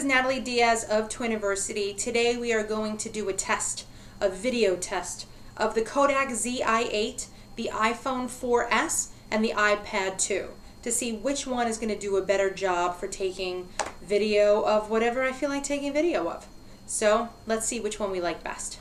is Natalie Diaz of Twiniversity. Today we are going to do a video test of the Kodak Zi8, the iPhone 4S, and the iPad 2 to see which one is going to do a better job for taking video of whatever I feel like taking video of. So let's see which one we like best.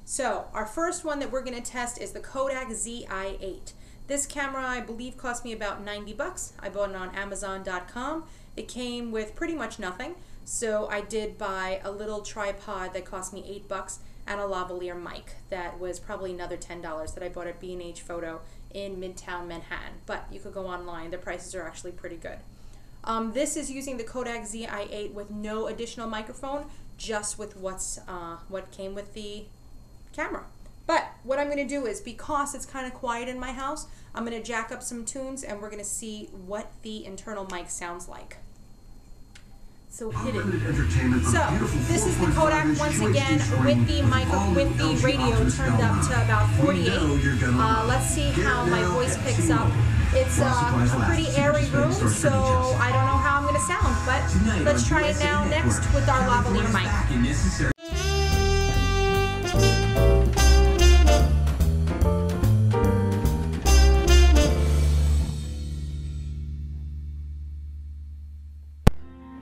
So our first one that we're going to test is the Kodak Zi8. This camera, I believe, cost me about 90 bucks. I bought it on Amazon.com. It came with pretty much nothing, so I did buy a little tripod that cost me 8 bucks and a lavalier mic that was probably another $10 that I bought at B&H Photo in Midtown Manhattan. But you could go online. The prices are actually pretty good. This is using the Kodak Zi8 with no additional microphone, just with what came with the camera. But what I'm going to do is, because it's kind of quiet in my house, I'm going to jack up some tunes and we're going to see what the internal mic sounds like. So hit it. So this is the Kodak once again with the radio turned up to about 48. Let's see how my voice picks up. It's a pretty airy room, so I don't know how I'm going to sound, but let's try it now next with our lavalier mic.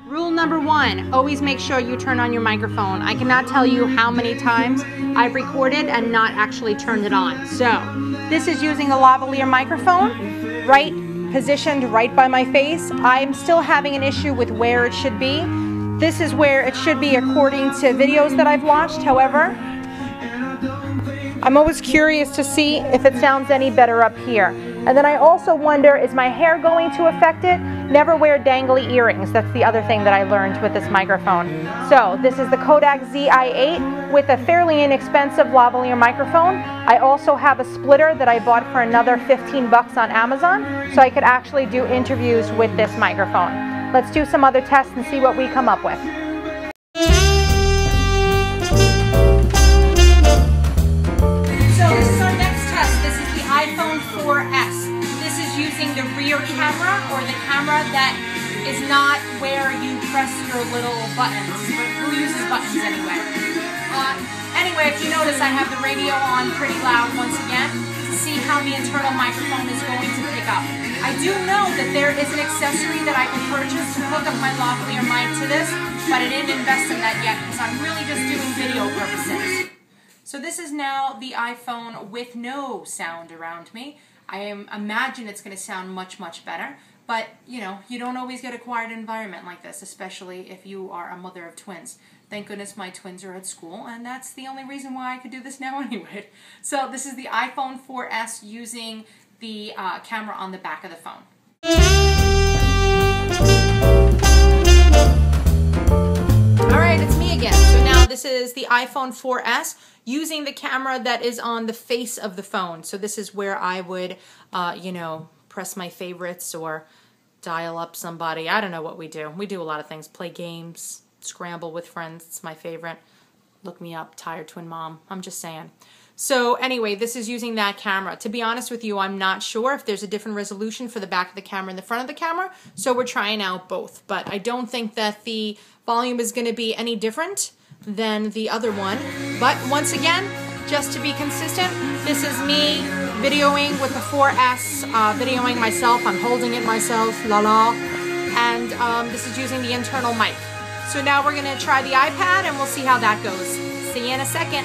Rule number one, always make sure you turn on your microphone. I cannot tell you how many times I've recorded and not actually turned it on. So this is using a lavalier microphone, positioned right by my face. I'm still having an issue with where it should be. This is where it should be according to videos that I've watched. However, I'm always curious to see if it sounds any better up here. And then I also wonder, is my hair going to affect it? Never wear dangly earrings. That's the other thing that I learned with this microphone. So this is the Kodak Zi8 with a fairly inexpensive lavalier microphone. I also have a splitter that I bought for another 15 bucks on Amazon, so I could actually do interviews with this microphone. Let's do some other tests and see what we come up with. iPhone 4S. This is using the rear camera, or the camera that is not where you press your little buttons. But who uses buttons anyway? Anyway, if you notice, I have the radio on pretty loud once again to see how the internal microphone is going to pick up. I do know that there is an accessory that I can purchase to hook up my lavalier mic to this, but I didn't invest in that yet because I'm really just doing video purposes. So this is now the iPhone with no sound around me. I imagine it's going to sound much, much better. But, you know, you don't always get a quiet environment like this, especially if you are a mother of twins. Thank goodness my twins are at school, and that's the only reason why I could do this now anyway. So this is the iPhone 4S using the camera on the back of the phone. Alright, it's me again. So now this is the iPhone 4S using the camera that is on the face of the phone. So this is where I would, you know, press my favorites or dial up somebody. I don't know what we do. We do a lot of things. Play games, scramble with friends. It's my favorite. Look me up, Tired Twin Mom. I'm just saying. So anyway, this is using that camera. To be honest with you, I'm not sure if there's a different resolution for the back of the camera and the front of the camera. So we're trying out both. But I don't think that the volume is going to be any different than the other one. But once again, just to be consistent, this is me videoing with the 4S, videoing myself. I'm holding it myself, la la. And this is using the internal mic. So now we're going to try the iPad and we'll see how that goes. See you in a second.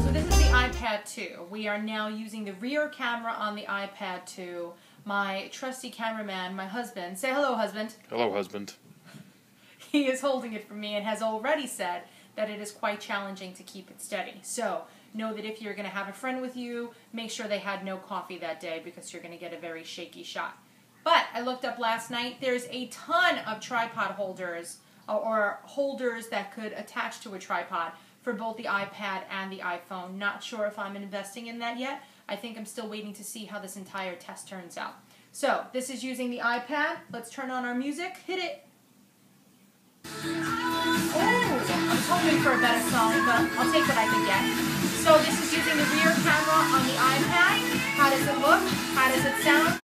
So this is the iPad 2. We are now using the rear camera on the iPad 2. My trusty cameraman, my husband, say hello, husband. Hello, husband. He is holding it for me and has already said that it is quite challenging to keep it steady. So know that if you're going to have a friend with you, make sure they had no coffee that day because you're going to get a very shaky shot. But I looked up last night, there's a ton of tripod holders or holders that could attach to a tripod for both the iPad and the iPhone. Not sure if I'm investing in that yet. I think I'm still waiting to see how this entire test turns out. So this is using the iPad. Let's turn on our music. Hit it. Oh, I'm hoping for a better song, but I'll take what I can get. So this is using the rear camera on the iPad. How does it look? How does it sound?